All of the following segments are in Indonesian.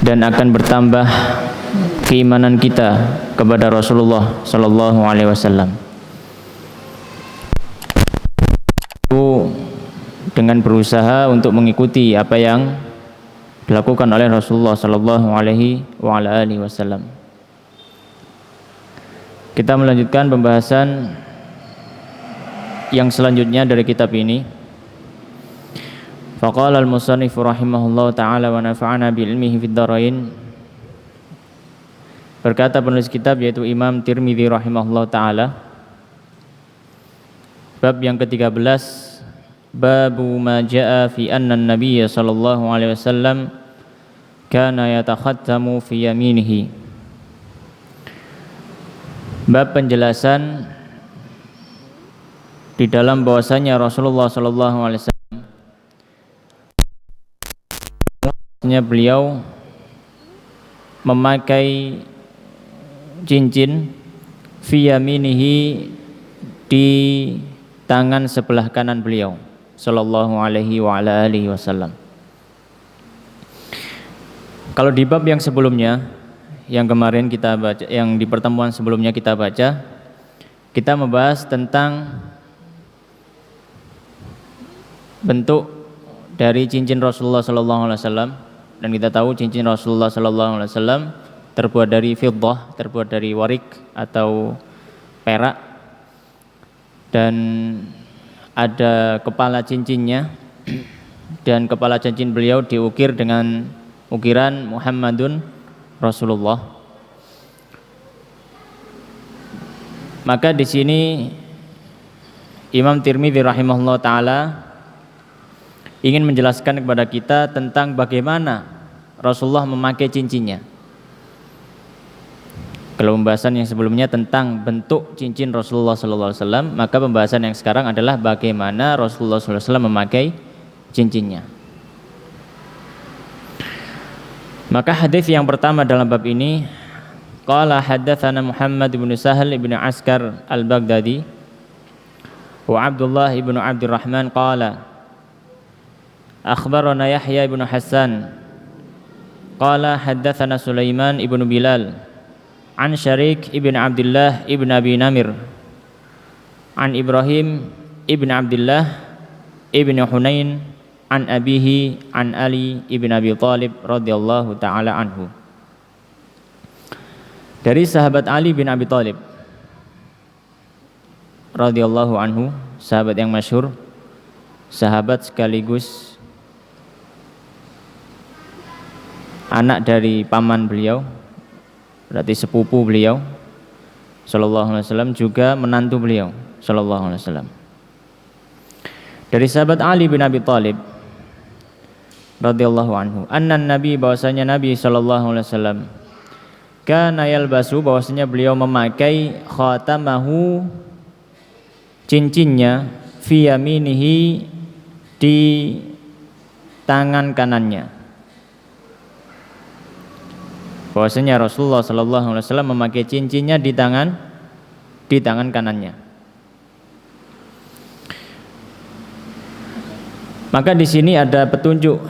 dan akan bertambah keimanan kita kepada Rasulullah sallallahu alaihi wasallam. Dengan berusaha untuk mengikuti apa yang dilakukan oleh Rasulullah sallallahu alaihi wasallam. Kita melanjutkan pembahasan yang selanjutnya dari kitab ini. Faqala al-musannif rahimahullahu taala wa nafa'ana bi ilmihi fid dharain. Berkata penulis kitab yaitu Imam Tirmidzi rahimahullahu taala, bab yang ke-13, babu ma jaa fi anna an-nabiy sallallahu alaihi wasallam kana yatakhattamu fi yaminihi. Bab penjelasan di dalam bahwasanya Rasulullah sallallahu alaihi wasallam beliau memakai cincin fi yaminihi di tangan sebelah kanan beliau sallallahu alaihi wasallam. Kalau di bab yang sebelumnya, yang kemarin kita baca, yang di pertemuan sebelumnya kita baca, kita membahas tentang bentuk dari cincin Rasulullah sallallahu alaihi wasallam, dan kita tahu cincin Rasulullah sallallahu alaihi wasallam terbuat dari fiddah, terbuat dari warik atau perak, dan ada kepala cincinnya, dan kepala cincin beliau diukir dengan ukiran Muhammadun Rasulullah. Maka di sini Imam Tirmidzi rahimahullah taala ingin menjelaskan kepada kita tentang bagaimana Rasulullah memakai cincinnya. Kalau pembahasan yang sebelumnya tentang bentuk cincin Rasulullah sallallahu alaihi wasallam, maka pembahasan yang sekarang adalah bagaimana Rasulullah sallallahu alaihi wasallam memakai cincinnya. Maka hadis yang pertama dalam bab ini, qala haddatsana Muhammad bin Sahal bin Askar al-Baghdadi wa Abdullah bin Abdurrahman qala akhbarana Yahya bin Hasan qala haddatsana Sulaiman ibn Bilal an Syarik ibn Abdullah ibn Abi Namir an Ibrahim ibn Abdullah ibn Hunain an abihi an Ali ibn Abi Thalib radhiyallahu taala anhu. Dari sahabat Ali bin Abi Thalib radhiyallahu anhu, sahabat yang masyhur, sahabat sekaligus anak dari paman beliau, berarti sepupu beliau sallallahu alaihi wasallam, juga menantu beliau sallallahu alaihi wasallam. Dari sahabat Ali bin Abi Thalib radhiyallahu anhu, anna nabi, bahwasanya Nabi sallallahu alaihi wasallam, kana yalbasu, bahwasanya beliau memakai khatamahu, cincinnya, fi yaminihi, di tangan kanannya. Bahwasanya Rasulullah sallallahu alaihi wasallam memakai cincinnya di tangan kanannya. Maka di sini ada petunjuk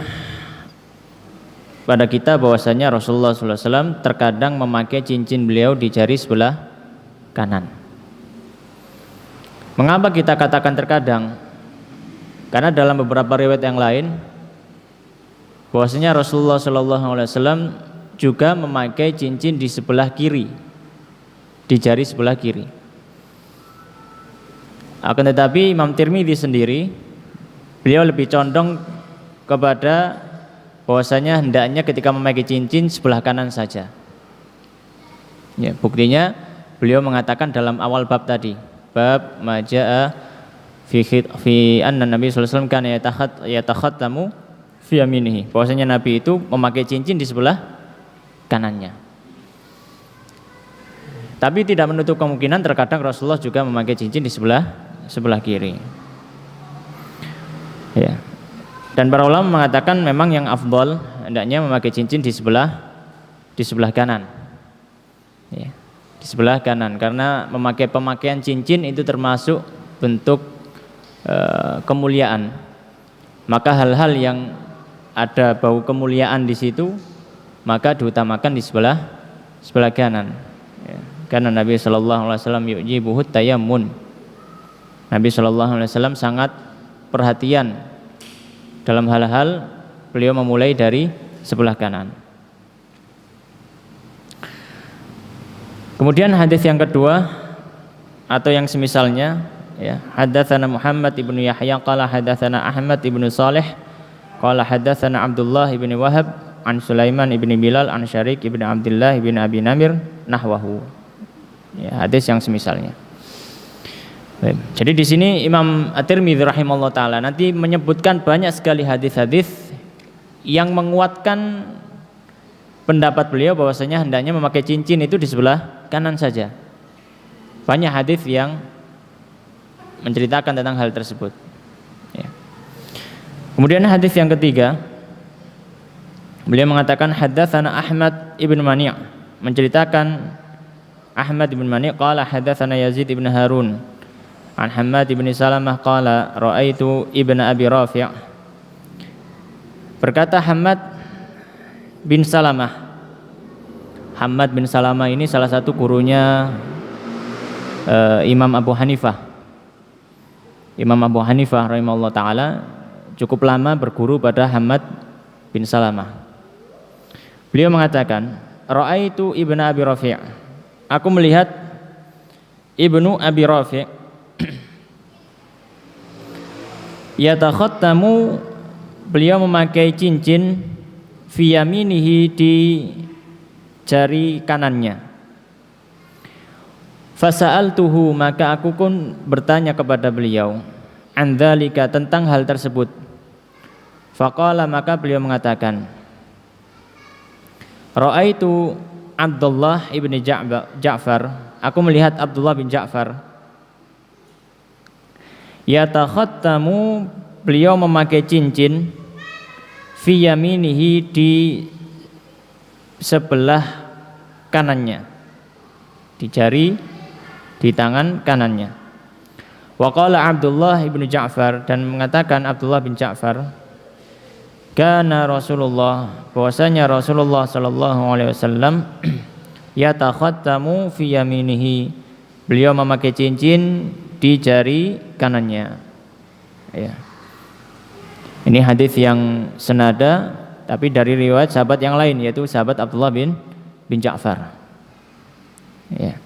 pada kita bahwasanya Rasulullah sallallahu alaihi wasallam terkadang memakai cincin beliau di jari sebelah kanan. Mengapa kita katakan terkadang? Karena dalam beberapa riwayat yang lain bahwasanya Rasulullah sallallahu alaihi wasallam juga memakai cincin di sebelah kiri, di jari sebelah kiri. Akan tetapi Imam Tirmidzi sendiri, beliau lebih condong kepada bahwasanya hendaknya ketika memakai cincin sebelah kanan saja. Ya, buktinya beliau mengatakan dalam awal bab tadi, bab majaa fi anna Nabi sallallahu alaihi wasallam kana yatakhattamu fi yaminihi, bahwasanya Nabi itu memakai cincin di sebelah kanannya. Tapi tidak menutup kemungkinan terkadang Rasulullah juga memakai cincin di sebelah kiri. Ya. Dan para ulama mengatakan memang yang afdal hendaknya memakai cincin di sebelah kanan. Ya. Di sebelah kanan, karena memakai pemakaian cincin itu termasuk bentuk kemuliaan. Maka hal-hal yang ada bau kemuliaan di situ, maka diutamakan di sebelah kanan. Ya. Karena Nabi sallallahu alaihi wasallam yujibuhu tayammun. Nabi sallallahu alaihi wasallam sangat perhatian dalam hal-hal beliau memulai dari sebelah kanan. Kemudian hadis yang kedua atau yang semisalnya, ya, haddatsana Muhammad ibnu Yahya qala haddatsana Ahmad ibnu Salih qala haddatsana Abdullah ibnu Wahab an Sulaiman ibnu Bilal an Syarik ibnu Abdullah ibnu Abi Namir nahwahu. Ya, hadis yang semisalnya. Baik. Jadi di sini Imam At-Tirmidzi rahimahullah taala nanti menyebutkan banyak sekali hadis-hadis yang menguatkan pendapat beliau bahwasanya hendaknya memakai cincin itu di sebelah kanan saja. Banyak hadis yang menceritakan tentang hal tersebut. Ya. Kemudian hadis yang ketiga, beliau mengatakan haddatsana Ahmad ibn Mani', menceritakan Ahmad ibn Mani' qala haddatsana Yazid ibn Harun an Hammad ibn Salamah qala ra'aitu ibn Abi Rafi'. Berkata Hammad bin Salamah. Hammad bin Salamah ini salah satu gurunya Imam Abu Hanifah. Imam Abu Hanifah rahimahullah taala cukup lama berguru pada Hammad bin Salamah. Beliau mengatakan, ra'aitu ibn Abi Rafi'. Aku melihat Ibnu Abi Rafi' yatakhattamu, beliau memakai cincin fi yaminihi, di jari kanannya. Fasa'altuhu, maka aku pun bertanya kepada beliau an dzalika, tentang hal tersebut. Faqala, maka beliau mengatakan, ra'aitu Abdullah ibni Ja'far, aku melihat Abdullah bin Ja'far yatakhattamu, beliau memakai cincin fi yaminihi, di sebelah kanannya, di jari, di tangan kanannya. Wa qala Abdullah ibnu Ja'far, dan mengatakan Abdullah bin Ja'far, kana Rasulullah, bahwasanya Rasulullah sallallahu alaihi wasallam yatakhattamu fi yaminihi, beliau memakai cincin di jari kanannya. Ya. Ini hadis yang senada tapi dari riwayat sahabat yang lain, yaitu sahabat Abdullah bin Ja'far. Ya.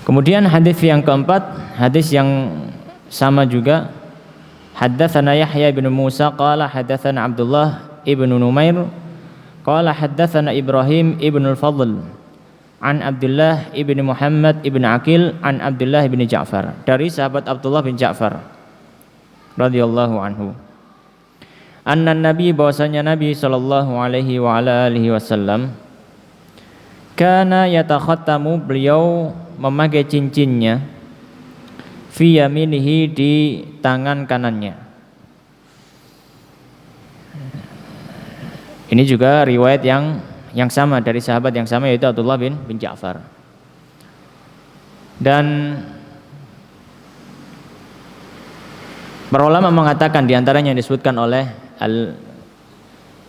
Kemudian hadis yang keempat, hadis yang sama juga, haddatsana Yahya bin Musa qala haddatsana Abdullah ibnu Numair qala haddatsana Ibrahim ibnu al-Fadl an Abdullah ibni Muhammad ibni Aqil an Abdullah ibni Ja'far, dari sahabat Abdullah bin Ja'far radhiyallahu anhu, anna Nabi, bahwasanya Nabi sallallahu alaihi wa ala alihi wasallam, kana yatakhattamu, beliau memakai cincinnya fi yaminihi, di tangan kanannya. Ini juga riwayat yang sama dari sahabat yang sama, yaitu Abdullah bin Ja'far. Dan para ulama mengatakan, diantaranya yang disebutkan oleh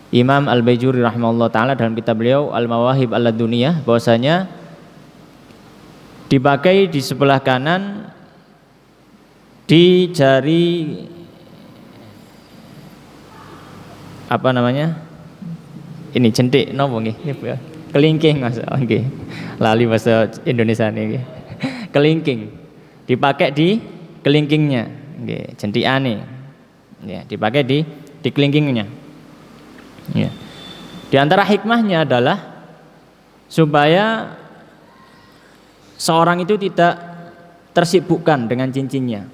Imam Al-Baijuri rahimahullah ta'ala dalam kitab beliau Al-Mawahib Al-Laduniyah, bahwasanya dipakai di sebelah kanan, di jari apa namanya? Ini jentik nopo nggih? Kelingking Mas. Nggih. Lali bahasa Indonesia niki. Kelingking. Dipakai di kelingkingnya. Nggih, jentikane. Ya, dipakai di kelingkingnya. Ya. Di antara hikmahnya adalah supaya seorang itu tidak tersibukkan dengan cincinnya.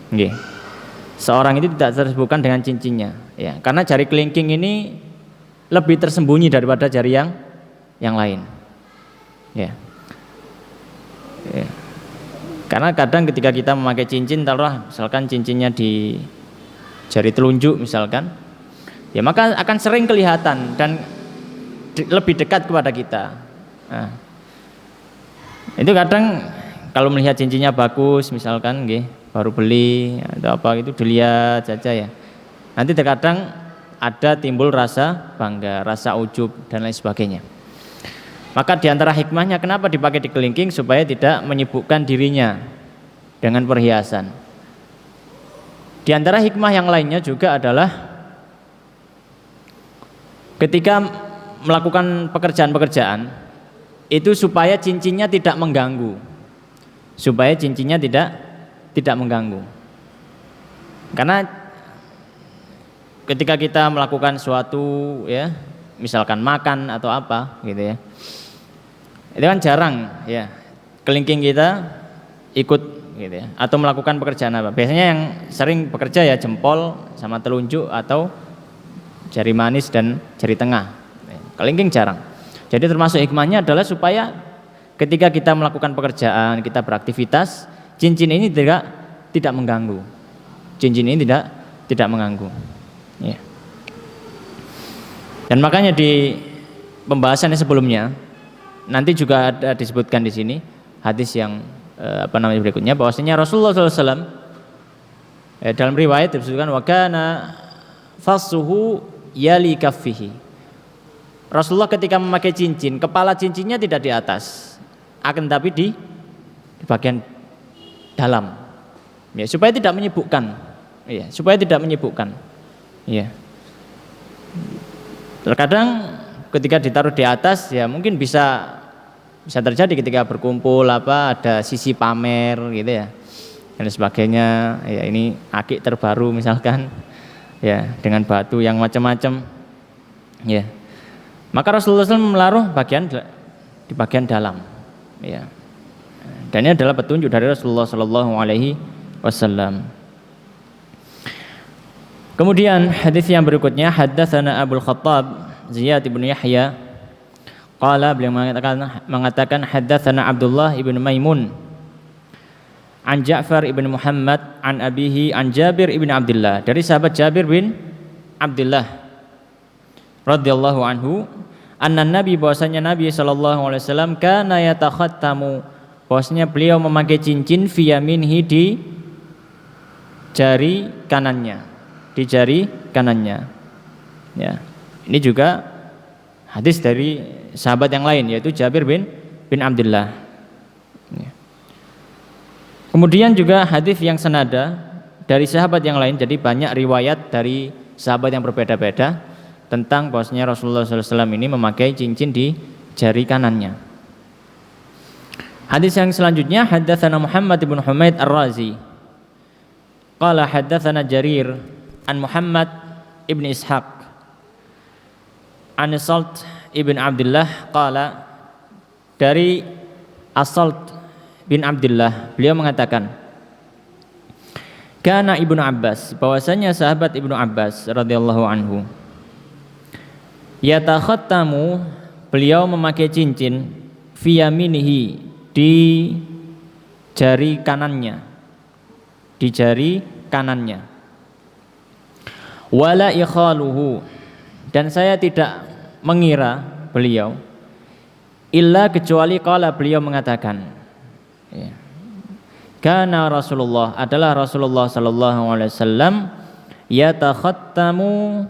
Nggih. Seorang itu tidak tersibukkan dengan cincinnya, ya. Karena jari kelingking ini lebih tersembunyi daripada jari yang lain. Ya. Ya. Karena kadang ketika kita memakai cincin, taruhlah misalkan cincinnya di jari telunjuk misalkan, ya maka akan sering kelihatan dan lebih dekat kepada kita. Nah, itu kadang kalau melihat cincinnya bagus misalkan, baru beli atau apa itu dilihat saja ya. Nanti terkadang ada timbul rasa bangga, rasa ujub dan lain sebagainya. Maka di antara hikmahnya kenapa dipakai di kelingking supaya tidak menyibukkan dirinya dengan perhiasan. Di antara hikmah yang lainnya juga adalah ketika melakukan pekerjaan-pekerjaan itu supaya cincinnya tidak mengganggu. Supaya cincinnya tidak mengganggu. Karena ketika kita melakukan suatu ya, misalkan makan atau apa gitu ya. Itu kan jarang ya kelingking kita ikut gitu ya, atau melakukan pekerjaan apa. Biasanya yang sering bekerja ya jempol sama telunjuk atau jari manis dan jari tengah. Kelingking jarang. Jadi termasuk hikmahnya adalah supaya ketika kita melakukan pekerjaan, kita beraktivitas, cincin ini tidak mengganggu. Cincin ini tidak mengganggu. Ya. Dan makanya di pembahasan yang sebelumnya nanti juga ada disebutkan di sini hadis yang berikutnya bahwasanya Rasulullah SAW dalam riwayat disebutkan wa kana fasuhu yali kaffihi. Rasulullah ketika memakai cincin, kepala cincinnya tidak di atas, akan tapi di bagian dalam. Ya, supaya tidak menyibukkan. Ya, supaya tidak menyibukkan. Ya. Terkadang ketika ditaruh di atas ya mungkin bisa terjadi ketika berkumpul ada sisi pamer gitu ya dan sebagainya ya, ini akik terbaru misalkan ya dengan batu yang macam-macam ya, maka Rasulullah SAW menaruh di bagian dalam ya, dan ini adalah petunjuk dari Rasulullah SAW. Kemudian hadis yang berikutnya haddatsana Abul Khattab Ziyad bin Yahya qala, beliau mengatakan haddatsana Abdullah ibn Maimun an Ja'far ibn Muhammad an abihi an Jabir ibn Abdullah, dari sahabat Jabir bin Abdullah radhiyallahu anhu anna Nabi, bahwasanya Nabi sallallahu alaihi wasallam kana yatakhattamu, bahwasanya beliau memakai cincin fi yaminhi di jari kanannya, ya. Ini juga hadis dari sahabat yang lain yaitu Jabir bin Abdullah. Ya. Kemudian juga hadis yang senada dari sahabat yang lain, jadi banyak riwayat dari sahabat yang berbeda-beda tentang bahwasanya Rasulullah SAW ini memakai cincin di jari kanannya. Hadis yang selanjutnya haddatsana Muhammad bin Humaid Ar-Razi qala haddatsana Jarir an Muhammad ibn Ishaq an Salt ibn Abdullah qala, dari As-Salt bin Abdullah beliau mengatakan kana Ibnu Abbas, bahwasanya sahabat Ibnu Abbas radhiyallahu anhu yatakhattamu, beliau memakai cincin fi yaminihi di jari kanannya, wala ikhaluhu, dan saya tidak mengira beliau illa kecuali qala, beliau mengatakan ya, kana Rasulullah, adalah Rasulullah sallallahu alaihi wasallam yatakhattamu,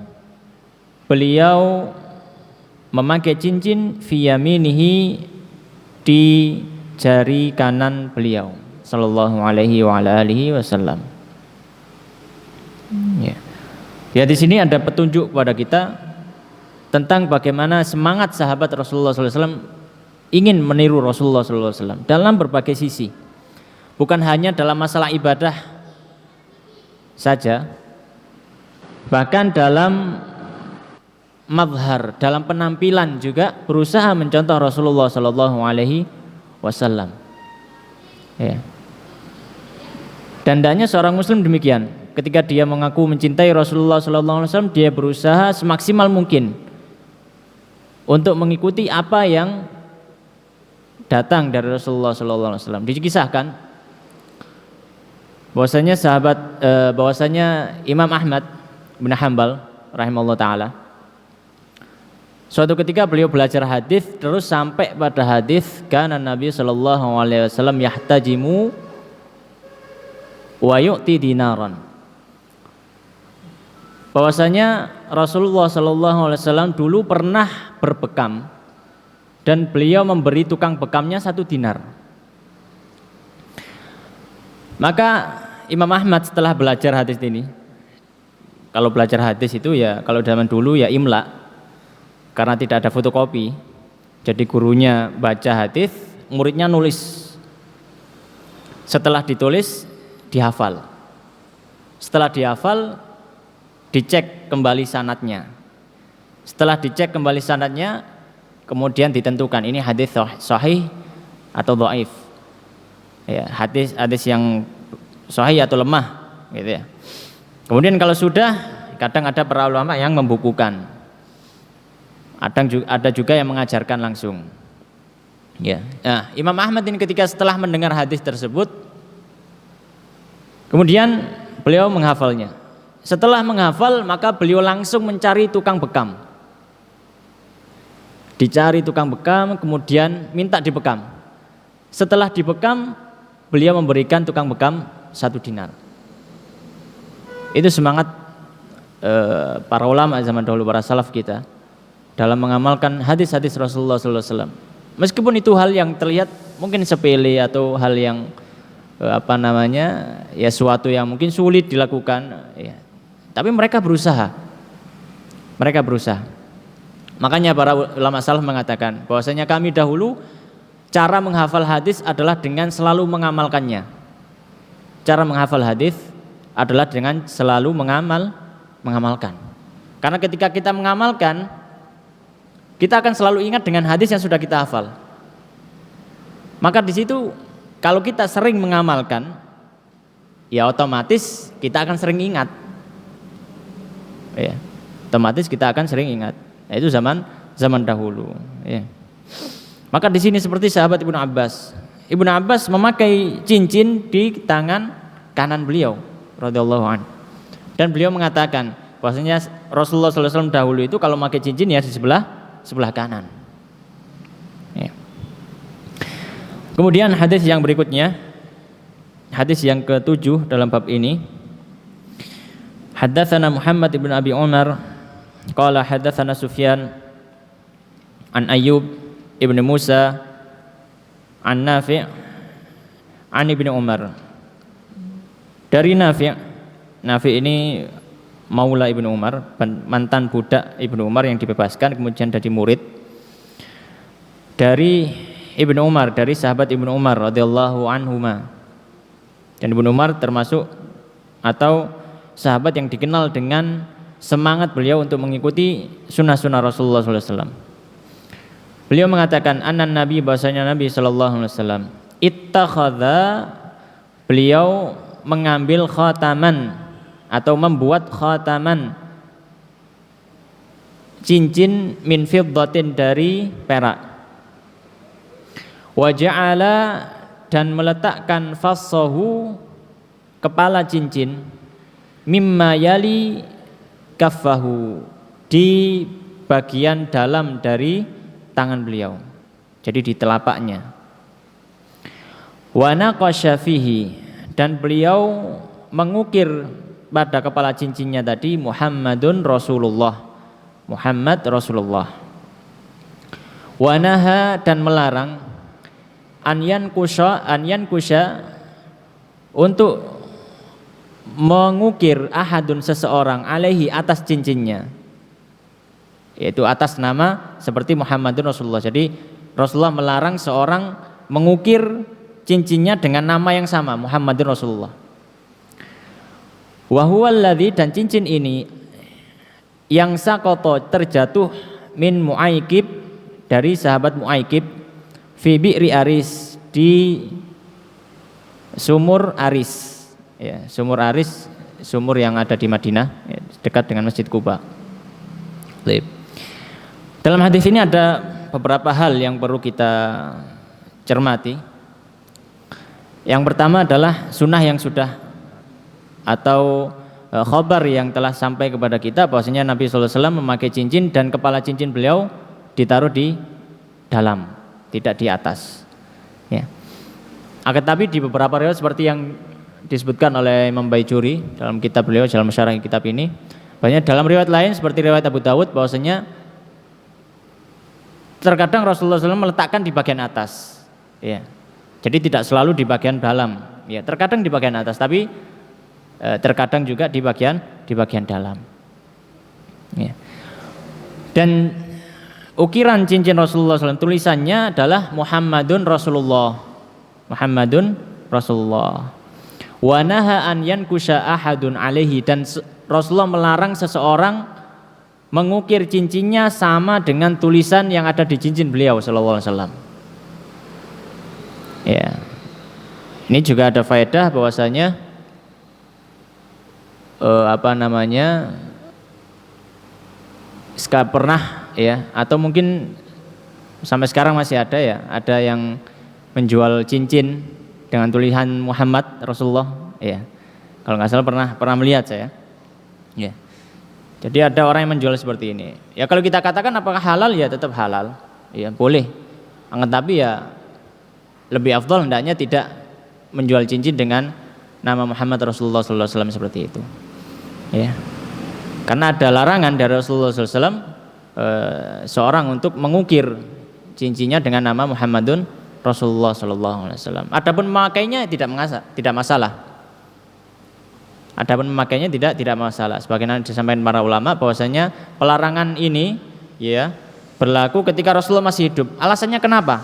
beliau memakai cincin fi yaminihi di jari kanan beliau sallallahu alaihi wa ala alihi wasallam. Ya. Ya, di sini ada petunjuk kepada kita tentang bagaimana semangat sahabat Rasulullah SAW ingin meniru Rasulullah SAW dalam berbagai sisi, bukan hanya dalam masalah ibadah saja, bahkan dalam mazhar, dalam penampilan juga berusaha mencontoh Rasulullah SAW. Ya. Dan hendaknya seorang Muslim demikian. Ketika dia mengaku mencintai Rasulullah SAW, dia berusaha semaksimal mungkin untuk mengikuti apa yang datang dari Rasulullah SAW. Dikisahkan bahwasanya Imam Ahmad bin Hanbal rahimahullah taala, suatu ketika beliau belajar hadis terus sampai pada hadis kana Nabi sallallahu alaihi wasallam yahtajimu wa yu'ti dinaran. bahwasanya Rasulullah Shallallahu Alaihi Wasallam dulu pernah berbekam dan beliau memberi tukang bekamnya 1 dinar. Maka Imam Ahmad setelah belajar hadis ini, kalau belajar hadis itu ya kalau zaman dulu ya imla, karena tidak ada fotokopi, jadi gurunya baca hadis, muridnya nulis. Setelah ditulis dihafal. Setelah dihafal dicek kembali sanadnya. Setelah dicek kembali sanadnya, kemudian ditentukan ini hadis sahih atau dhaif. Ya, hadis yang sahih atau lemah, gitu ya. Kemudian kalau sudah, kadang ada para ulama yang membukukan. Ada juga yang mengajarkan langsung. Ya. Nah, Imam Ahmad ini ketika setelah mendengar hadis tersebut, kemudian beliau menghafalnya. Setelah menghafal, maka beliau langsung mencari tukang bekam. Dicari tukang bekam, kemudian minta dibekam. Setelah dibekam, beliau memberikan tukang bekam 1 dinar. Itu semangat para ulama zaman dahulu, para salaf kita dalam mengamalkan hadis-hadis Rasulullah SAW. Meskipun itu hal yang terlihat mungkin sepele atau hal yang ya suatu yang mungkin sulit dilakukan, ya. Tapi mereka berusaha. Makanya para ulama salaf mengatakan bahwasanya kami dahulu cara menghafal hadis adalah dengan selalu mengamalkannya. Cara menghafal hadis adalah dengan selalu mengamalkan. Karena ketika kita mengamalkan, kita akan selalu ingat dengan hadis yang sudah kita hafal. Maka di situ kalau kita sering mengamalkan, ya otomatis kita akan sering ingat. Ya, otomatis kita akan sering ingat. Nah, itu zaman dahulu. Ya. Maka di sini seperti sahabat Ibnu Abbas. Ibnu Abbas memakai cincin di tangan kanan beliau, radhiyallahu anhu. Dan beliau mengatakan bahwasanya Rasulullah SAW dahulu itu kalau memakai cincin ya di sebelah kanan. Ya. Kemudian hadis yang berikutnya, hadis yang ke-7 dalam bab ini. Haddatsana Muhammad ibn Abi Umar qala haddatsana Sufyan an Ayyub ibn Musa an Nafi' an Ibnu Umar. Dari Nafi' ini maula Ibnu Umar, mantan budak Ibnu Umar yang dibebaskan kemudian jadi murid dari Ibnu Umar, dari sahabat Ibnu Umar radhiyallahu anhuma. Dan Ibnu Umar termasuk atau sahabat yang dikenal dengan semangat beliau untuk mengikuti sunnah-sunnah Rasulullah SAW. Beliau mengatakan anan Nabi, bahasanya Nabi SAW ittakhadha, beliau mengambil khataman atau membuat khataman, cincin min fiddatin, dari perak. Wa ja'ala, dan meletakkan fassahu, kepala cincin, mimma yali kaffahu, di bagian dalam dari tangan beliau, jadi di telapaknya. Wa naqasya fihi, dan beliau mengukir pada kepala cincinnya tadi Muhammadun Rasulullah, Muhammad Rasulullah. Wa naha, dan melarang anyan kusya, untuk mengukir ahadun, seseorang, alaihi, atas cincinnya, yaitu atas nama seperti Muhammadun Rasulullah. Jadi Rasulullah melarang seorang mengukir cincinnya dengan nama yang sama, Muhammadun Rasulullah. Wa huwal ladzi, dan cincin ini yang saqata, terjatuh, min Mu'aikib, dari sahabat Mu'aikib, fi bi'ri Aris, di sumur Aris. Ya, sumur Aris, sumur yang ada di Madinah, ya, dekat dengan Masjid Quba. Dalam hadis ini ada beberapa hal yang perlu kita cermati. Yang pertama adalah sunnah yang sudah atau khabar yang telah sampai kepada kita bahwasanya Nabi SAW memakai cincin dan kepala cincin beliau ditaruh di dalam, tidak di atas. Ya. Akan tapi di beberapa riwayat seperti yang disebutkan oleh Imam Baijuri dalam kitab beliau, dalam syarah kitab ini, Banyak dalam riwayat lain seperti riwayat Abu Dawud bahwasanya terkadang Rasulullah SAW meletakkan di bagian atas, ya. Jadi tidak selalu di bagian dalam, ya. Terkadang di bagian atas, tapi terkadang juga di bagian dalam. Ya. Dan ukiran cincin Rasulullah SAW tulisannya adalah Muhammadun Rasulullah, Muhammadun Rasulullah. Wa naha an yankusha ahadun alaihi, dan Rasulullah melarang seseorang mengukir cincinnya sama dengan tulisan yang ada di cincin beliau sallallahu alaihi wasallam. Ya. Ini juga ada faedah bahwasanya pernah ya, atau mungkin sampai sekarang masih ada ya, ada yang menjual cincin dengan tulisan Muhammad Rasulullah, ya. Kalau nggak salah pernah melihat saya. Ya. Jadi ada orang yang menjual seperti ini. Ya kalau kita katakan apakah halal, ya tetap halal. Ya boleh. Tapi ya lebih afdal hendaknya tidak menjual cincin dengan nama Muhammad Rasulullah SAW seperti itu. Ya. Karena ada larangan dari Rasulullah SAW seorang untuk mengukir cincinnya dengan nama Muhammadun Rasulullah SAW. Adapun memakainya tidak masalah. Adapun memakainya tidak masalah. Sebagaimana disampaikan para ulama bahwasanya pelarangan ini ya berlaku ketika Rasulullah masih hidup. Alasannya kenapa?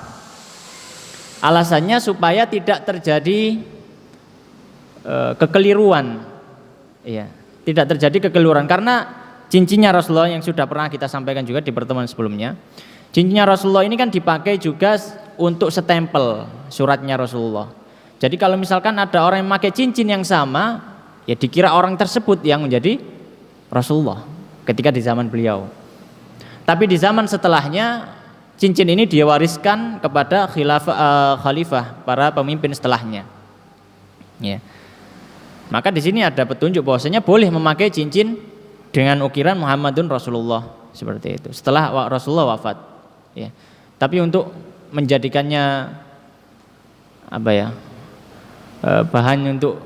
Alasannya supaya tidak terjadi kekeliruan. Ya, tidak terjadi kekeliruan karena cincinnya Rasulullah yang sudah pernah kita sampaikan juga di pertemuan sebelumnya. Cincinnya Rasulullah ini kan dipakai juga untuk stempel suratnya Rasulullah. Jadi kalau misalkan ada orang yang memakai cincin yang sama, ya dikira orang tersebut yang menjadi Rasulullah ketika di zaman beliau. Tapi di zaman setelahnya cincin ini diwariskan kepada khalifah para pemimpin setelahnya. Ya. Maka di sini ada petunjuk bahwasanya boleh memakai cincin dengan ukiran Muhammadun Rasulullah seperti itu setelah Rasulullah wafat. Ya. Tapi untuk menjadikannya bahan untuk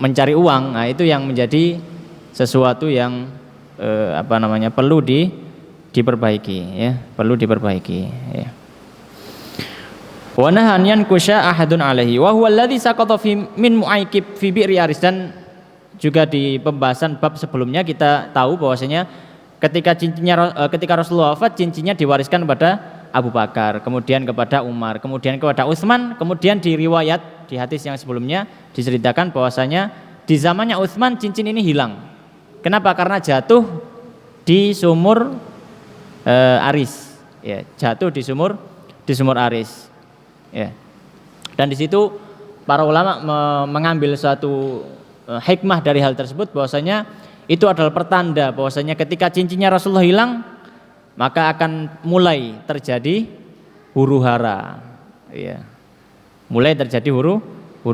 mencari uang, nah itu yang menjadi sesuatu yang perlu diperbaiki, ya, perlu diperbaiki. Ya. Wa nahan yankusha ahadun alaihi wa huwa alladhi saqata min mu'aikib fi bi'ri aris, dan juga di pembahasan bab sebelumnya kita tahu bahwasanya ketika Rasulullah wafat, cincinnya diwariskan kepada Abu Bakar, kemudian kepada Umar, kemudian kepada Utsman, kemudian di riwayat di hadis yang sebelumnya diceritakan bahwasanya di zamannya Utsman cincin ini hilang. Kenapa? Karena jatuh di sumur Aris, ya, jatuh di sumur Aris, ya. Dan di situ para ulama mengambil suatu hikmah dari hal tersebut bahwasanya itu adalah pertanda bahwasanya ketika cincinnya Rasulullah hilang, maka akan mulai terjadi huru hara, ya. Mulai terjadi huru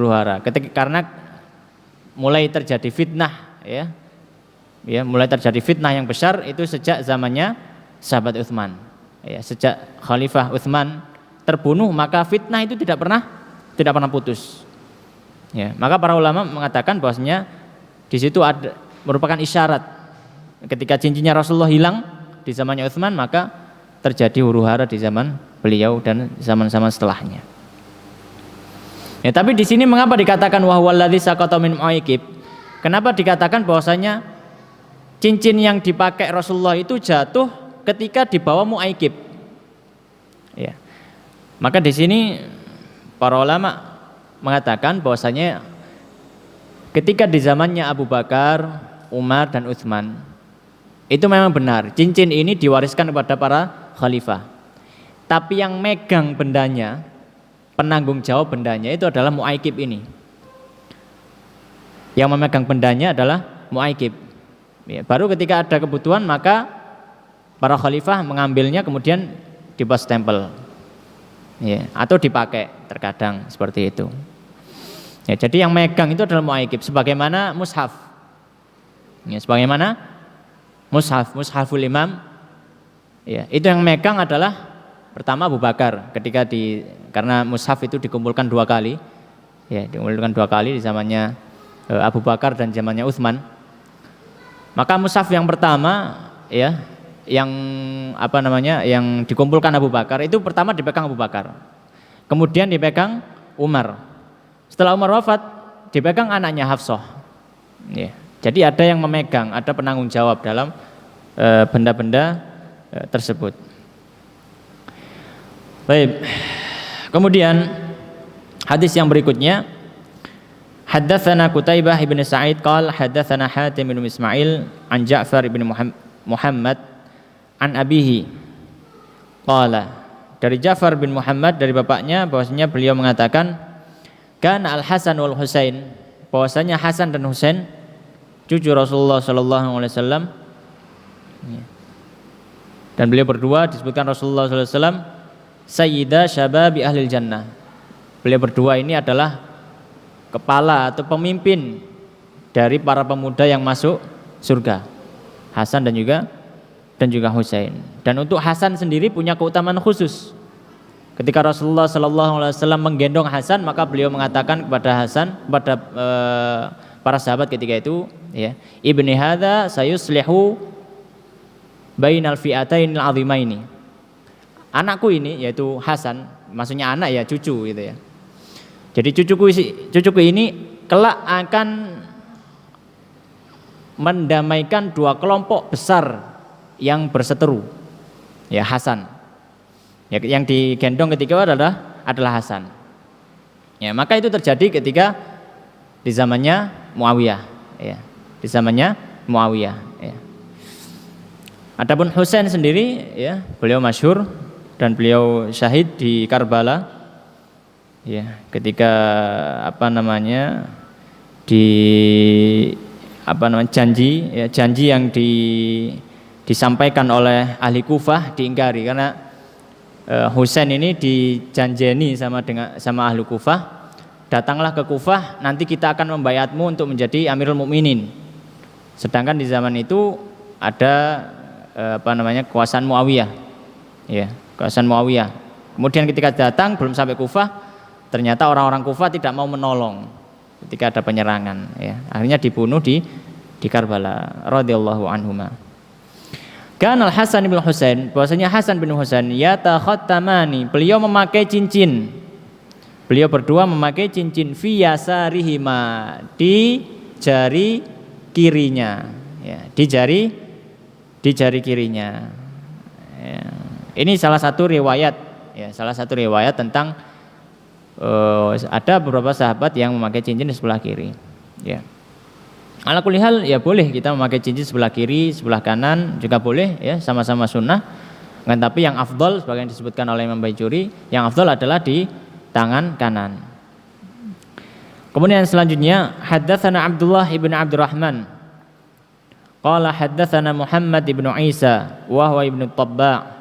hara. Karena mulai terjadi fitnah, ya. Ya, mulai terjadi fitnah yang besar itu sejak zamannya sahabat Utsman. Ya, sejak Khalifah Utsman terbunuh, maka fitnah itu tidak pernah putus. Ya, maka para ulama mengatakan bahwasanya di situ merupakan isyarat ketika cincinnya Rasulullah hilang di zamannya Utsman, maka terjadi huru hara di zaman beliau dan zaman-zaman setelahnya. Ya, tapi di sini mengapa dikatakan wa huwal ladzi saqata min mu'aikib? Kenapa dikatakan bahwasanya cincin yang dipakai Rasulullah itu jatuh ketika dibawa mu'aikib? Ya. Maka di sini para ulama mengatakan bahwasanya ketika di zamannya Abu Bakar, Umar dan Utsman itu memang benar, cincin ini diwariskan kepada para khalifah. Tapi yang megang bendanya, penanggung jawab bendanya itu adalah mu'aikib ini. Yang memegang bendanya adalah mu'aikib. Ya, baru ketika ada kebutuhan maka para khalifah mengambilnya kemudian dibuat stempel. Ya, atau dipakai terkadang seperti itu. Ya, jadi yang megang itu adalah mu'aikib sebagaimana mushaf. Ya, sebagaimana mushaful imam, ya, itu yang megang adalah pertama Abu Bakar karena mushaf itu dikumpulkan dua kali, ya, dikumpulkan dua kali di zamannya Abu Bakar dan zamannya Utsman. Maka mushaf yang pertama ya, yang yang dikumpulkan Abu Bakar itu pertama dipegang Abu Bakar. Kemudian dipegang Umar. Setelah Umar wafat, dipegang anaknya Hafsah. Ya. Jadi ada yang memegang, ada penanggung jawab dalam benda-benda tersebut. Baik. Kemudian hadis yang berikutnya, haddatsana Qutaibah ibn Sa'id qala haddatsana Hatim bin Ismail an Ja'far ibn Muhammad an abihi qala, dari Ja'far bin Muhammad dari bapaknya bahwasanya beliau mengatakan, kana Al-Hasan wal Husain, bahwasanya Hasan dan Husain cucu Rasulullah sallallahu alaihi wasallam, dan beliau berdua disebutkan Rasulullah sallallahu alaihi wasallam sayyida syababi ahlil jannah. Beliau berdua ini adalah kepala atau pemimpin dari para pemuda yang masuk surga, Hasan dan juga Husain. Dan untuk Hasan sendiri punya keutamaan khusus. Ketika Rasulullah sallallahu alaihi wasallam menggendong Hasan, maka beliau mengatakan kepada Hasan, kepada para sahabat ketika itu, ya, ibni hadza sayuslihu bainal fi'atainil azimaini. Anakku ini, yaitu Hasan, maksudnya anak ya, cucu gitu ya. Jadi cucuku ini kelak akan mendamaikan dua kelompok besar yang berseteru. Ya, Hasan. Ya, yang digendong ketika adalah Hasan. Ya, maka itu terjadi ketika di zamannya Muawiyah, ya. Di zamannya Muawiyah, ya. Adapun Husain sendiri, ya, beliau masyhur dan beliau syahid di Karbala, ya, ketika janji yang disampaikan oleh ahli Kufah diingkari, karena Husain ini dijanjeni sama ahli Kufah, datanglah ke Kufah, nanti kita akan membayatmu untuk menjadi Amirul Mukminin. Sedangkan di zaman itu ada kekuasaan Muawiyah, ya, kekuasaan Muawiyah. Kemudian ketika datang belum sampai Kufah, ternyata orang-orang Kufah tidak mau menolong ketika ada penyerangan, ya. Akhirnya dibunuh di Karbala radhiyallahu anhuma. Kan Al-Hasan bin Husain, bahwasanya Hasan bin Husain yatakhattamani, beliau memakai cincin. Beliau berdua memakai cincin fi yasarihima, di jari kirinya, ya, di jari kirinya. Ya. Ini salah satu riwayat, ya, tentang ada beberapa sahabat yang memakai cincin di sebelah kiri, ya. Ala kulli hal, ya, boleh kita memakai cincin sebelah kiri, sebelah kanan juga boleh, ya, sama-sama sunnah. Tapi yang afdol, sebagai yang disebutkan oleh Imam Baijuri, yang afdol adalah di tangan kanan. Kemudian selanjutnya, haddatsana Abdullah ibn Abdurrahman qala haddatsana Muhammad ibn Isa wa huwa ibn Tabba'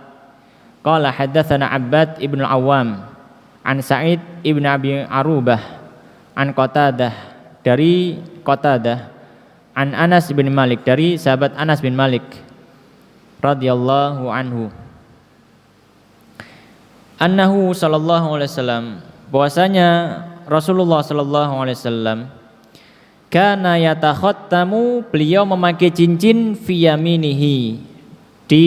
qala haddatsana Abbad ibn Awam an Sa'id ibn Abi Arubah an Qatadah, dari Qatadah, an Anas bin Malik, dari sahabat Anas bin Malik radhiyallahu anhu, annahu sallallahu alaihi wasallam, bahwasanya Rasulullah sallallahu alaihi wasallam kana yatakhattamu, beliau memakai cincin fi yaminihi, di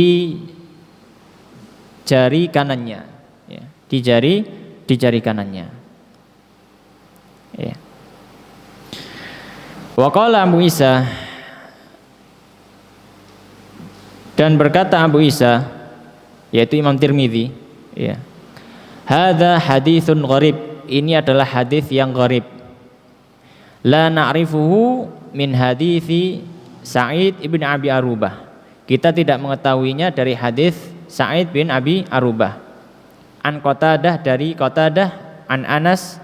jari kanannya, ya, di jari kanannya, ya. Wa qala Abu Isa, dan berkata Abu Isa, yaitu Imam Tirmidzi, ya, hadza haditsun gharib, ini adalah hadis yang gharib, la na'rifuhu min hadithi Sa'id ibn Abi Arubah, kita tidak mengetahuinya dari hadis Sa'id bin Abi Arubah, an Qatadah, dari Qatadah, an Anas,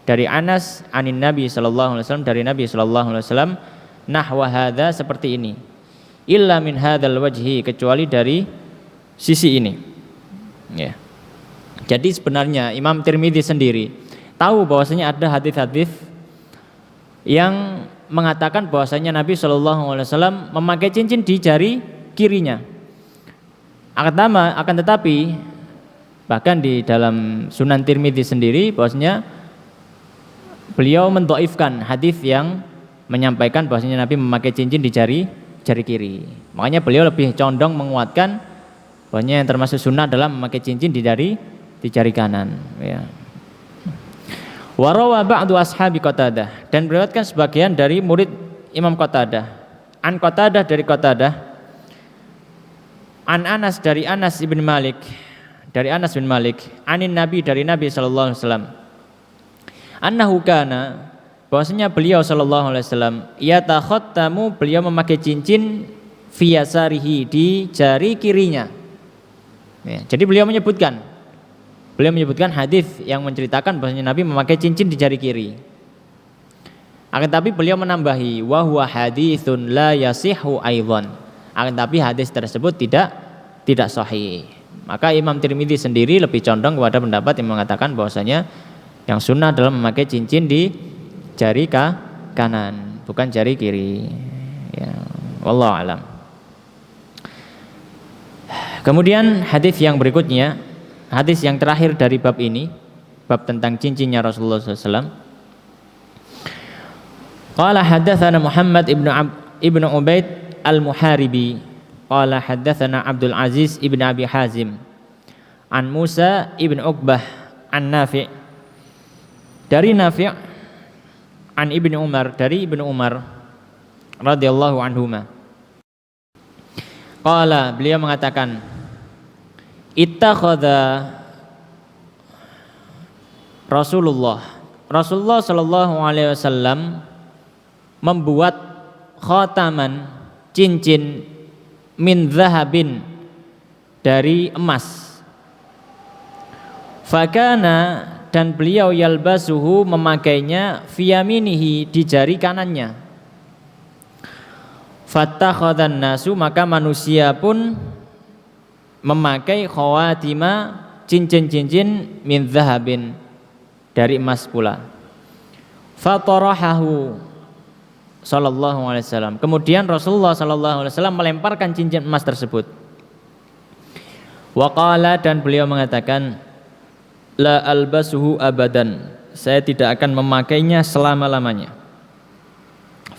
dari Anas, anin Nabi sallallahu alaihi wasallam, dari Nabi sallallahu alaihi wasallam, nahwa hadza, seperti ini, illa min hadzal wajhi, kecuali dari sisi ini, ya. Jadi sebenarnya Imam Tirmidzi sendiri tahu bahwasanya ada hadis-hadis yang mengatakan bahwasanya Nabi sallallahu alaihi wasallam memakai cincin di jari kirinya. Akan tetapi bahkan di dalam Sunan Tirmidzi sendiri bahwasanya beliau mendhaifkan hadis yang menyampaikan bahwasanya Nabi memakai cincin di jari jari kiri. Makanya beliau lebih condong menguatkan bahwasanya yang termasuk sunnah adalah memakai cincin di jari kanan, ya. Wa rawa ba'du ashabi Qatadah, dan beriwayatkan sebagian dari murid Imam Qatadah, an Qatadah dari Qatadah, an Anas dari Anas bin Malik, dari Anas bin Malik, anin Nabi dari Nabi sallallahu alaihi wasallam, annahu kana, bahwasanya beliau sallallahu alaihi wasallam, yatakhattamu, beliau memakai cincin fi yasarihi, di jari kirinya. Ya, jadi beliau menyebutkan hadis yang menceritakan bahwasanya Nabi memakai cincin di jari kiri. Akan tapi beliau menambahi wa huwa haditsun la yasihhu aidzan. Akan tapi hadis tersebut tidak sahih. Maka Imam Tirmidzi sendiri lebih condong kepada pendapat yang mengatakan bahwasanya yang sunnah adalah memakai cincin di jari kanan, bukan jari kiri. Ya, wallahu alam. Kemudian hadis yang berikutnya, hadis yang terakhir dari bab ini, bab tentang cincinnya Rasulullah SAW. Qala haddatsana Muhammad ibnu Ubaid al-Muharibi, qala haddatsana Abdul Aziz ibn Abi Hazim, an Musa ibn Uqbah, an Nafi', dari Nafi', an Ibnu Umar, dari Ibnu Umar radhiyallahu anhuma. Qala, beliau mengatakan, ittakhadha Rasulullah sallallahu alaihi wasallam membuat khataman, cincin, min zahabin, dari emas. Fakana, dan beliau yalbasuhu, memakainya, fiyaminihi, di jari kanannya. Fattakhadhan nasu, maka manusia pun memakai khawatima, cincin-cincin, min zahabin, dari emas pula. Fatarahahu sallallahu alaihi wasallam, kemudian Rasulullah sallallahu alaihi wasallam melemparkan cincin emas tersebut. Wa qala, dan beliau mengatakan, la albasuhu abadan, saya tidak akan memakainya selama-lamanya.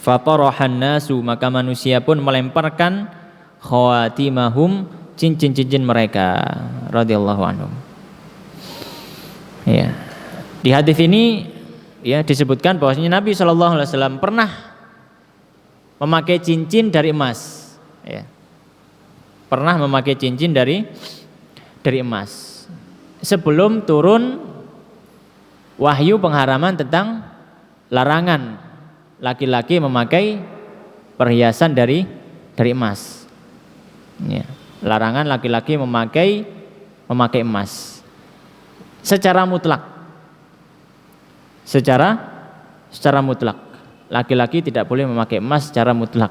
Fatarahan nasu, maka manusia pun melemparkan khawatimahum, cincin-cincin mereka, radhiyallahu anhum. Ya. Di hadis ini ya disebutkan bahwasanya Nabi sallallahu alaihi wasallam pernah memakai cincin dari emas, ya. Pernah memakai cincin dari emas sebelum turun wahyu pengharaman tentang larangan laki-laki memakai perhiasan dari emas. Ya. Larangan laki-laki memakai emas secara mutlak. Secara mutlak. Laki-laki tidak boleh memakai emas secara mutlak.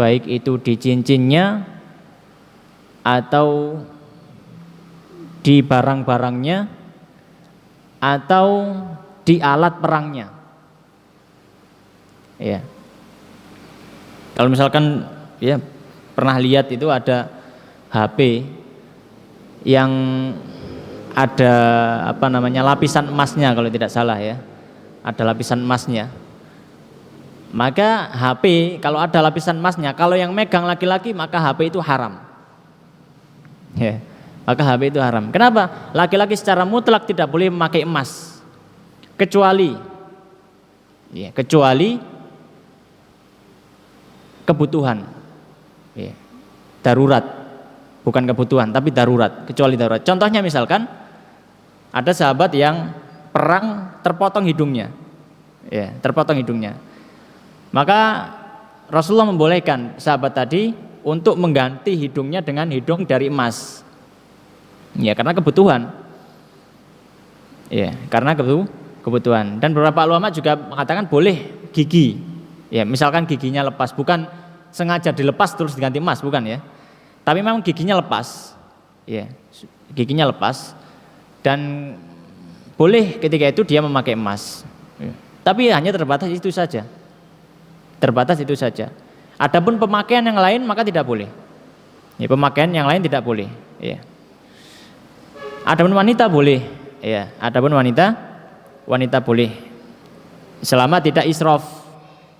Baik itu di cincinnya atau di barang-barangnya atau di alat perangnya. Ya. Kalau misalkan ya pernah lihat itu ada HP yang ada lapisan emasnya, kalau tidak salah ya. Ada lapisan emasnya. Maka HP kalau ada lapisan emasnya, kalau yang megang laki-laki maka HP itu haram. Ya, maka HP itu haram. Kenapa? Laki-laki secara mutlak tidak boleh memakai emas kecuali kebutuhan. Ya. Darurat. Bukan kebutuhan tapi darurat, kecuali darurat. Contohnya misalkan ada sahabat yang perang terpotong hidungnya. Ya, terpotong hidungnya. Maka Rasulullah membolehkan sahabat tadi untuk mengganti hidungnya dengan hidung dari emas. Ya, karena kebutuhan. Ya, karena kebutuhan. Dan beberapa ulama juga mengatakan boleh gigi. Ya, misalkan giginya lepas, bukan sengaja dilepas terus diganti emas, bukan ya. Tapi memang giginya lepas. Ya, giginya lepas dan boleh ketika itu dia memakai emas. Ya. Tapi hanya terbatas itu saja. Terbatas itu saja. Adapun pemakaian yang lain maka tidak boleh. Ya, pemakaian yang lain tidak boleh. Ya. Adapun wanita boleh. Ya, adapun wanita boleh. Selama tidak israf,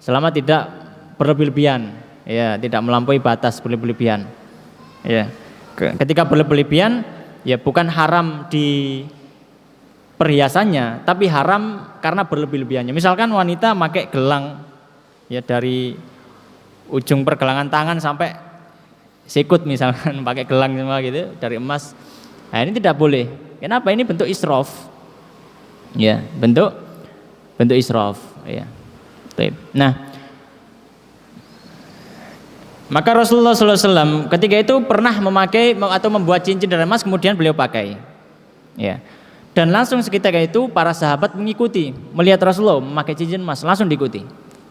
selama tidak berlebihan. ya, tidak melampaui batas berlebihan. Ya. Ketika berlebihan ya bukan haram di perhiasannya, tapi haram karena berlebih-lebihannya. Misalkan wanita pakai gelang ya dari ujung pergelangan tangan sampai sikut misalkan pakai gelang semua gitu dari emas. Nah, ini tidak boleh. Kenapa? Ini bentuk israf. Ya, bentuk israf, ya. Nah, maka Rasulullah SAW ketika itu pernah memakai atau membuat cincin dari emas, kemudian beliau pakai, ya. Dan langsung seketika itu para sahabat mengikuti, melihat Rasulullah memakai cincin emas, langsung diikuti.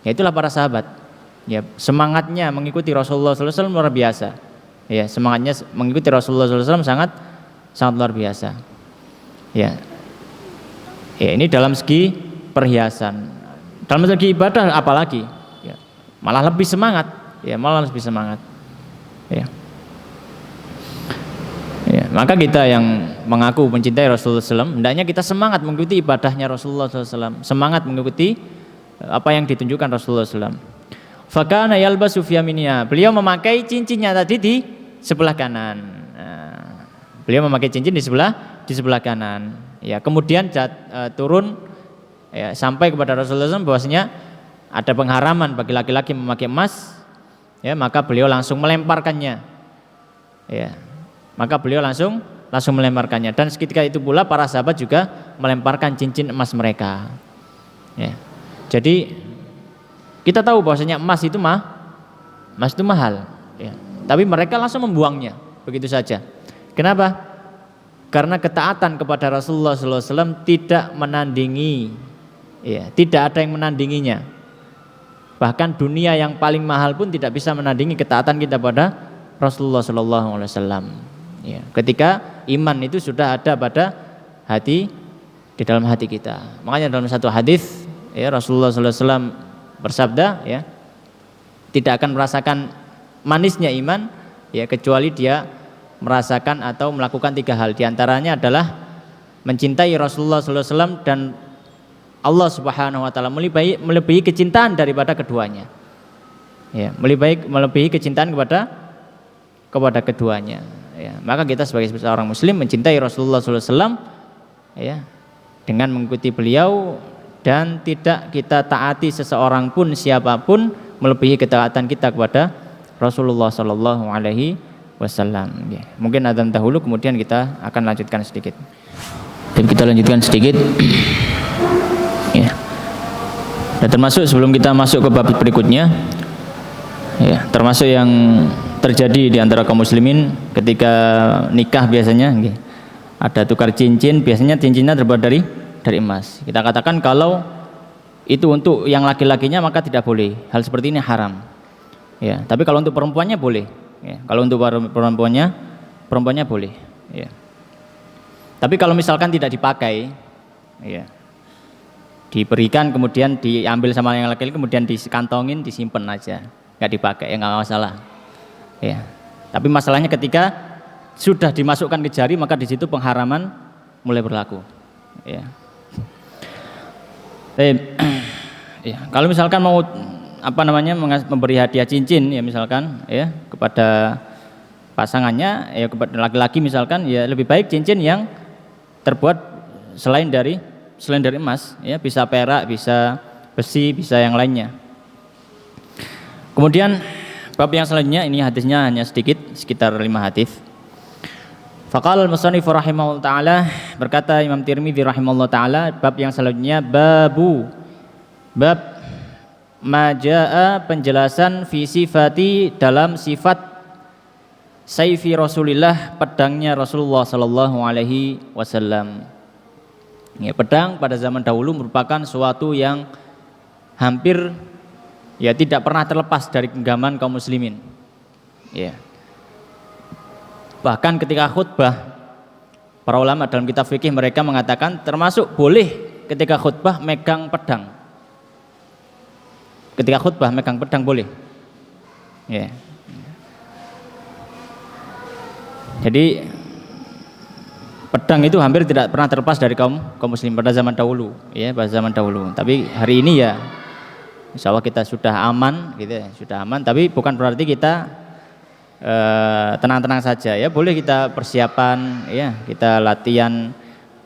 Ya, itulah para sahabat. Ya, semangatnya mengikuti Rasulullah SAW luar biasa. Ya, semangatnya mengikuti Rasulullah SAW sangat luar biasa. Ya. Ya, ini dalam segi perhiasan. Dalam segi ibadah apalagi? Ya, malah lebih semangat. Ya, malah lebih semangat. Ya. Ya, maka kita yang mengaku mencintai Rasulullah SAW, hendaknya kita semangat mengikuti ibadahnya Rasulullah SAW, semangat mengikuti apa yang ditunjukkan Rasulullah SAW. Fakana yalbasu fi yaminia. Beliau memakai cincinnya tadi di sebelah kanan. Nah, beliau memakai cincin di sebelah kanan. Ya, kemudian turun ya, sampai kepada Rasulullah SAW bahwasanya ada pengharaman bagi laki-laki memakai emas. Ya, maka beliau langsung melemparkannya. Ya, maka beliau langsung melemparkannya. Dan seketika itu pula para sahabat juga melemparkan cincin emas mereka. Ya, jadi kita tahu bahwasanya emas itu mahal. Ya, tapi mereka langsung membuangnya begitu saja. Kenapa? Karena ketaatan kepada Rasulullah SAW tidak menandingi, ya, tidak ada yang menandinginya. Bahkan dunia yang paling mahal pun tidak bisa menandingi ketaatan kita pada Rasulullah SAW. Ya, ketika iman itu sudah ada pada hati, di dalam hati kita. Makanya dalam satu hadis, ya, Rasulullah SAW bersabda, ya, tidak akan merasakan manisnya iman, ya, kecuali dia merasakan atau melakukan 3 hal. Di antaranya adalah mencintai Rasulullah SAW dan Allah Subhanahu Wa Taala melebihi kecintaan daripada keduanya. Ya, melebihi kecintaan kepada keduanya. Ya, maka kita sebagai seorang Muslim mencintai Rasulullah SAW, ya, dengan mengikuti beliau dan tidak kita taati seseorang pun siapapun melebihi ketaatan kita kepada Rasulullah SAW. Ya, mungkin adzan dahulu kemudian kita akan lanjutkan sedikit. Dan kita lanjutkan sedikit. Ya. Dan termasuk sebelum kita masuk ke bab berikutnya, ya, termasuk yang terjadi di antara kaum muslimin ketika nikah biasanya, ya, ada tukar cincin, biasanya cincinnya terbuat dari emas. Kita katakan kalau itu untuk yang laki-lakinya maka tidak boleh. Hal seperti ini haram. Ya, tapi kalau untuk perempuannya boleh. Ya, kalau untuk perempuannya boleh. Ya. Tapi kalau misalkan tidak dipakai, ya, diberikan kemudian diambil sama yang laki-laki kemudian dikantongin disimpan aja, nggak dipakai, ya nggak masalah. Ya. Tapi masalahnya ketika sudah dimasukkan ke jari maka di situ pengharaman mulai berlaku. Ya. Ya, kalau misalkan mau memberi hadiah cincin, ya misalkan, ya, kepada pasangannya, ya, kepada laki-laki misalkan, ya lebih baik cincin yang terbuat selain dari emas, ya, bisa perak, bisa besi, bisa yang lainnya. Kemudian bab yang selanjutnya, ini hadisnya hanya sedikit, sekitar 5 hadis. Faqala al-musannif rahimahullah taala, berkata Imam Tirmidzi rahimahullah taala, bab yang selanjutnya bab majaa, penjelasan fi sifati, dalam sifat sayfi Rasulillah, pedangnya Rasulullah sallallahu alaihi wasallam. Ya, pedang pada zaman dahulu merupakan suatu yang hampir, ya, tidak pernah terlepas dari genggaman kaum muslimin. Ya. Bahkan ketika khutbah, para ulama dalam kitab fikih mereka mengatakan termasuk boleh ketika khutbah megang pedang. Ketika khutbah megang pedang boleh. Ya. Jadi pedang itu hampir tidak pernah terlepas dari kaum muslim pada zaman dahulu, ya, pada zaman dahulu. Tapi hari ini, ya, insya Allah kita sudah aman gitu ya, sudah aman, tapi bukan berarti kita tenang-tenang saja ya, boleh kita persiapan ya, kita latihan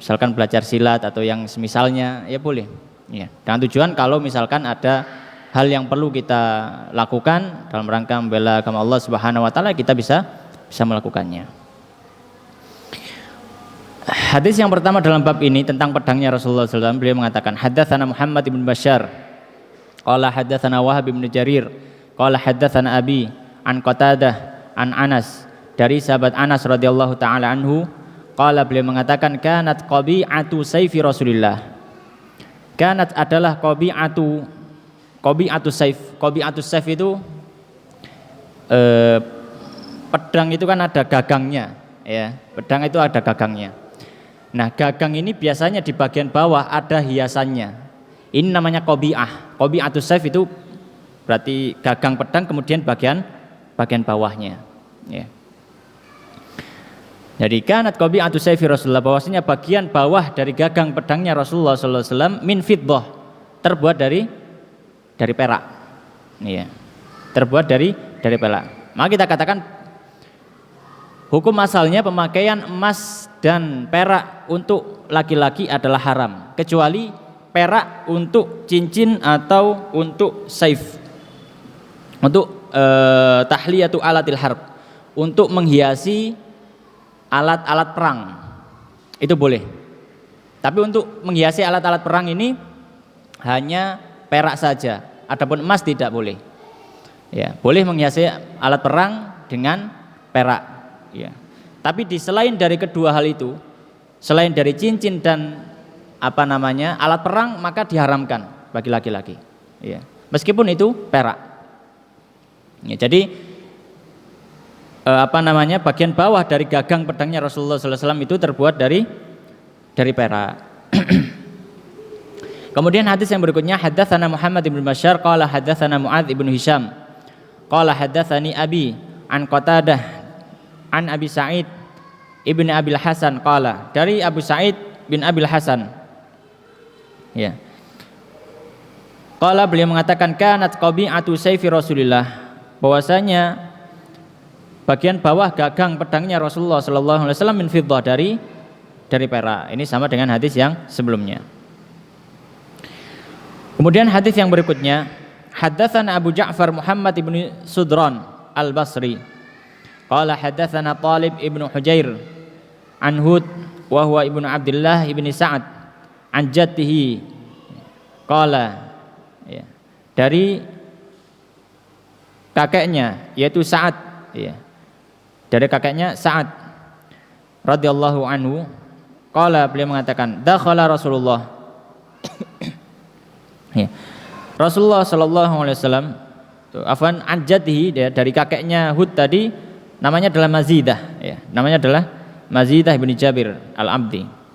misalkan belajar silat atau yang semisalnya ya boleh ya, dengan tujuan kalau misalkan ada hal yang perlu kita lakukan dalam rangka membela agama Allah Subhanahu wa taala, kita bisa melakukannya. Hadis yang pertama dalam bab ini tentang pedangnya Rasulullah SAW, beliau mengatakan haddatsana Muhammad bin Bashar qala haddatsana Wahab bin Jarir qala haddatsana Abi an Qatadah an Anas, dari sahabat Anas radhiyallahu taala anhu, qala beliau mengatakan kanat qabi'atu sayfi Rasulillah. Kanat adalah qabi'atu saif. Qabi'atu saif itu pedang itu kan ada gagangnya ya. Pedang itu ada gagangnya. Nah, gagang ini biasanya di bagian bawah ada hiasannya. Ini namanya qabi'ah. Qabi'atu saif itu berarti gagang pedang kemudian bagian bawahnya ya. Jadi kanat qabi'atu sayfi Rasulullah, bahwasanya bagian bawah dari gagang pedangnya Rasulullah sallallahu alaihi wasallam min fiddah, terbuat dari perak. Ya. Terbuat dari perak. Maka kita katakan hukum asalnya pemakaian emas dan perak untuk laki-laki adalah haram, kecuali perak untuk cincin atau untuk saif. Untuk tahliyatu alatil harb, untuk menghiasi alat-alat perang itu boleh. Tapi untuk menghiasi alat-alat perang ini hanya perak saja. Adapun emas tidak boleh. Ya, boleh menghiasi alat perang dengan perak. Ya. Tapi selain dari kedua hal itu, selain dari cincin dan alat perang, maka diharamkan bagi laki-laki. Ya. Meskipun itu perak. Ya, jadi bagian bawah dari gagang pedangnya Rasulullah SAW itu terbuat dari perak. Kemudian hadis yang berikutnya haddatsana Muhammad bin Bashar qala haddatsana Muadz bin Hisham qala haddatsani Abi an Qatadah an Abi Sa'id ibn Abil Hasan qala, dari Abu Sa'id bin Abil Hasan ya. Qala, beliau mengatakan kanat qabi'atu sayfi Rasulillah, bahwasanya bagian bawah gagang pedangnya Rasulullah sallallahu alaihi wasallam min fiddah, dari perak. Ini sama dengan hadis yang sebelumnya. Kemudian hadis yang berikutnya haddatsana Abu Ja'far Muhammad ibn Sudran Al-Basri qala haddatsana Talib ibn Hujair an Hud wa huwa ibnu Abdullah ibn Sa'ad an jaddihi qala, ya, dari kakeknya yaitu Sa'ad, ya, dari kakeknya Sa'ad radhiyallahu anhu qala, beliau mengatakan dakhala Rasulullah ya. Rasulullah sallallahu alaihi wasallam an jaddihi, dari kakeknya Hud tadi namanya adalah Mazidah ya, namanya adalah Mazidah bin Jabir Al-Abdi.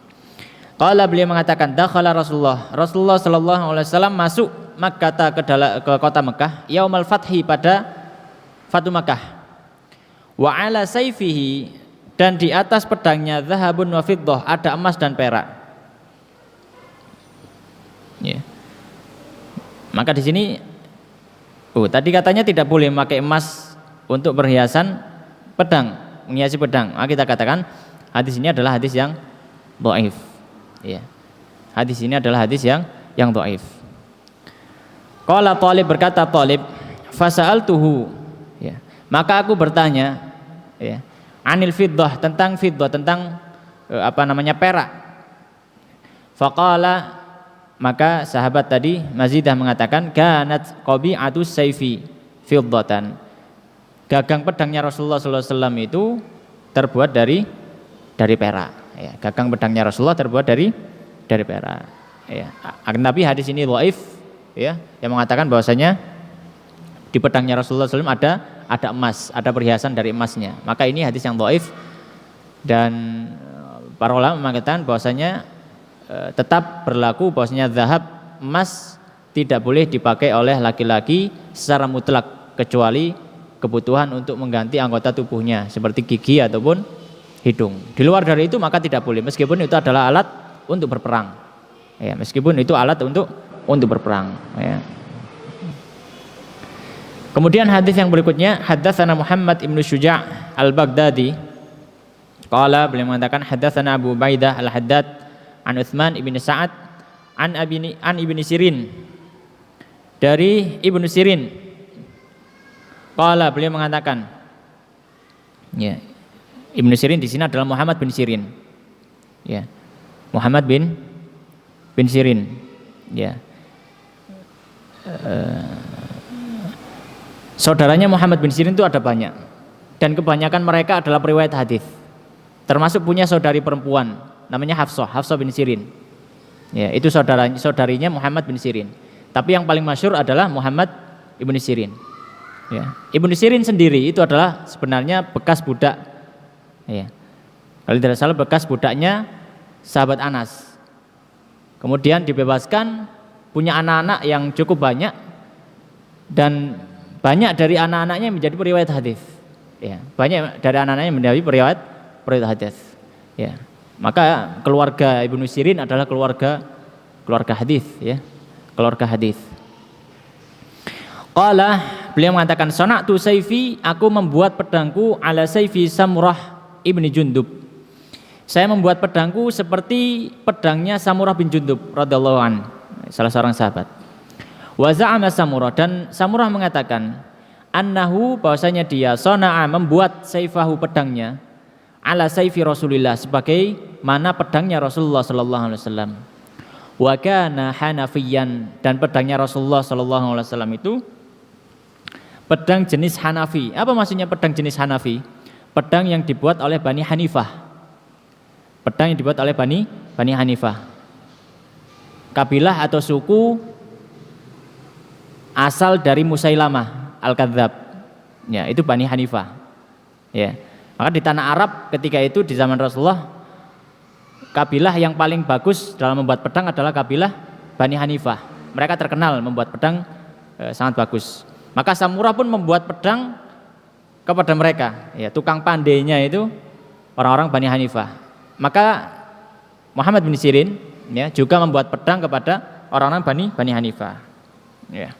Qala, beliau mengatakan dakhala Rasulullah sallallahu alaihi wasallam masuk Makkah ke kota Mekah yaumal fathi, pada Fatu Makkah. Wa ala sayfihi, dan di atas pedangnya zahabun wa fiddah, ada emas dan perak. Ya. Maka di sini tadi katanya tidak boleh memakai emas untuk perhiasan pedang, menghiasi pedang. Maka kita katakan hadis ini adalah hadis yang dhaif. Ya. Hadis ini adalah hadis yang dhaif. Qala Talib, berkata Talib, fasa'altuhu, ya, maka aku bertanya, ya, anil fiddah, tentang perak. Faqala, maka sahabat tadi Mazidah mengatakan kanat qabi'atu sayfi fiddatan, gagang pedangnya Rasulullah sallallahu alaihi wasallam itu terbuat dari perak, ya, gagang pedangnya Rasulullah terbuat dari perak, ya. Tapi hadis ini dhaif, ya, yang mengatakan bahwasanya di pedangnya Rasulullah SAW ada emas, ada perhiasan dari emasnya. Maka ini hadis yang dhaif, dan para ulama mengatakan bahwasanya tetap berlaku bahwasanya zahab, emas tidak boleh dipakai oleh laki-laki secara mutlak, kecuali kebutuhan untuk mengganti anggota tubuhnya seperti gigi ataupun hidung. Di luar dari itu maka tidak boleh, meskipun itu adalah alat untuk berperang. Ya, meskipun itu alat untuk berperang, ya. Kemudian hadis yang berikutnya, haddatsana Muhammad ibnu Syuja' al-Baghdadi. Qala, beliau mengatakan haddatsana Abu Ubaidah al-Haddad an Utsman ibn Sa'ad an Ibnu Sirin, dari Ibnu Sirin. Qala, beliau mengatakan, ya, Ibnu Sirin di sini adalah Muhammad bin Sirin. Ya. Muhammad bin Sirin. Ya. Saudaranya Muhammad bin Sirin itu ada banyak, dan kebanyakan mereka adalah periwayat hadis. Termasuk punya saudari perempuan namanya Hafsah bin Sirin. Ya, itu saudarinya Muhammad bin Sirin. Tapi yang paling masyhur adalah Muhammad ibnu Sirin. Ya. Ibnu Sirin sendiri itu adalah sebenarnya bekas budak. Ya. Kalau tidak salah bekas budaknya sahabat Anas. Kemudian dibebaskan, punya anak-anak yang cukup banyak, dan banyak dari anak-anaknya menjadi periwayat hadis. Ya, banyak dari anak-anaknya menjadi periwayat hadis. Ya. Maka keluarga Ibnu Sirin adalah keluarga hadis, ya. Keluarga hadis. Qala, beliau mengatakan, sana'tu sayfi, aku membuat pedangku ala sayfi Samurah ibni Jundub. Saya membuat pedangku seperti pedangnya Samurah bin Jundub radhiyallahu an, salah seorang sahabat. Wa za'ama Samurah, dan Samurah mengatakan, annahu, bahwasanya dia sana'a, membuat sayfahu, pedangnya, ala sayfi Rasulillah, sebagai mana pedangnya Rasulullah sallallahu alaihi wasallam. Wa kana hanafiyan, dan pedangnya Rasulullah sallallahu alaihi wasallam itu pedang jenis Hanafi. Apa maksudnya pedang jenis Hanafi? Pedang yang dibuat oleh Bani Hanifah. Pedang yang dibuat oleh Bani Hanifah. Kabilah atau suku asal dari Musailamah Al-Kadzab. Ya, itu Bani Hanifah. Ya. Maka di tanah Arab ketika itu di zaman Rasulullah, kabilah yang paling bagus dalam membuat pedang adalah kabilah Bani Hanifah. Mereka terkenal membuat pedang sangat bagus. Maka Samurah pun membuat pedang kepada mereka. Ya, tukang pandainya itu orang-orang Bani Hanifah. Maka Muhammad bin Sirin, ya, juga membuat pedang kepada orang-orang Bani Hanifah. Ya.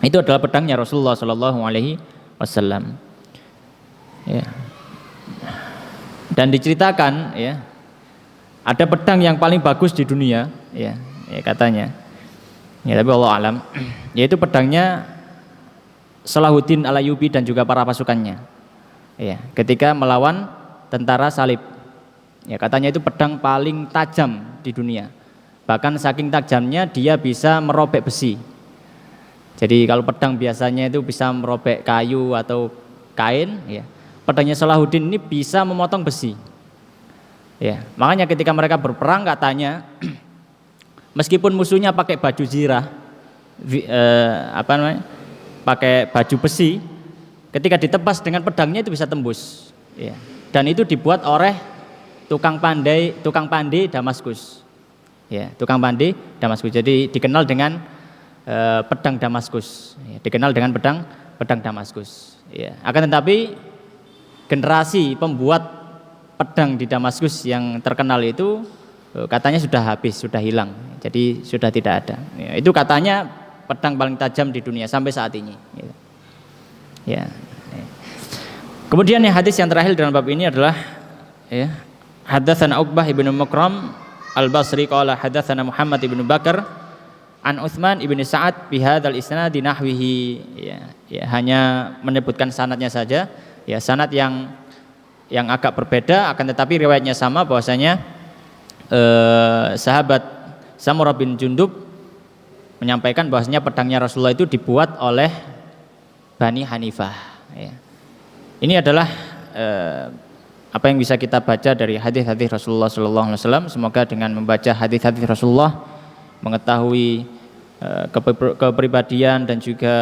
Itu adalah pedangnya Rasulullah Shallallahu Alaihi Wasallam. Ya. Dan diceritakan, ya, ada pedang yang paling bagus di dunia, ya, katanya. Ya, tapi Allah alam, yaitu pedangnya Salahuddin Al-Ayyubi dan juga para pasukannya. Ya, ketika melawan tentara Salib. Ya, katanya itu pedang paling tajam di dunia. Bahkan saking tajamnya dia bisa merobek besi. Jadi kalau pedang biasanya itu bisa merobek kayu atau kain, ya. Pedangnya Salahuddin ini bisa memotong besi. Ya, makanya ketika mereka berperang katanya, meskipun musuhnya pakai baju zirah, pakai baju besi, ketika ditebas dengan pedangnya itu bisa tembus. Ya. Dan itu dibuat oleh tukang pandai Damaskus. Ya, tukang pandai Damaskus. Jadi dikenal dengan pedang Damaskus. Ya, dikenal dengan pedang Damaskus. Ya. Akan tetapi generasi pembuat pedang di Damaskus yang terkenal itu katanya sudah habis, sudah hilang. Jadi sudah tidak ada. Ya, itu katanya pedang paling tajam di dunia sampai saat ini. Ya. Kemudian yang hadis yang terakhir dalam bab ini adalah, ya, haddatsana Uqbah ibnu Mukram Al-Basri qala haddatsana Muhammad ibnu Bakar an Utsman ibnu Sa'ad bihadzal isnad nahwihi. Ya, hanya menyebutkan sanadnya saja. Ya, sanad yang agak berbeda, akan tetapi riwayatnya sama, bahwasanya sahabat Samurah bin Jundub menyampaikan bahwasanya pedangnya Rasulullah itu dibuat oleh Bani Hanifah. Ya. Ini adalah apa yang bisa kita baca dari hadis-hadis Rasulullah SAW. Semoga dengan membaca hadis-hadis Rasulullah, mengetahui kepribadian dan juga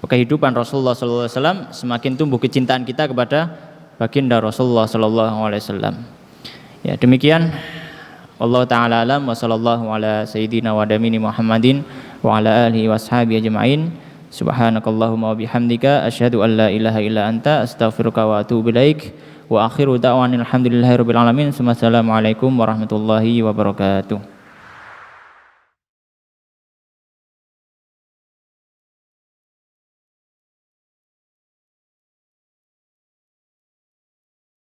kehidupan Rasulullah SAW, semakin tumbuh kecintaan kita kepada baginda Rasulullah SAW. Ya, demikian. Allah Ta'ala alam wa sallallahu ala sayyidina wa damini Muhammadin wa ala alihi wa ashabihi ajma'in. Subhanakallahumma wa bihamdika asyhadu an la ilaha illa anta astaghfiruka wa atubu ilaik. Wa akhiru da'wanil hamdulillahi rabbil alamin. Assalamualaikum warahmatullahi wabarakatuh.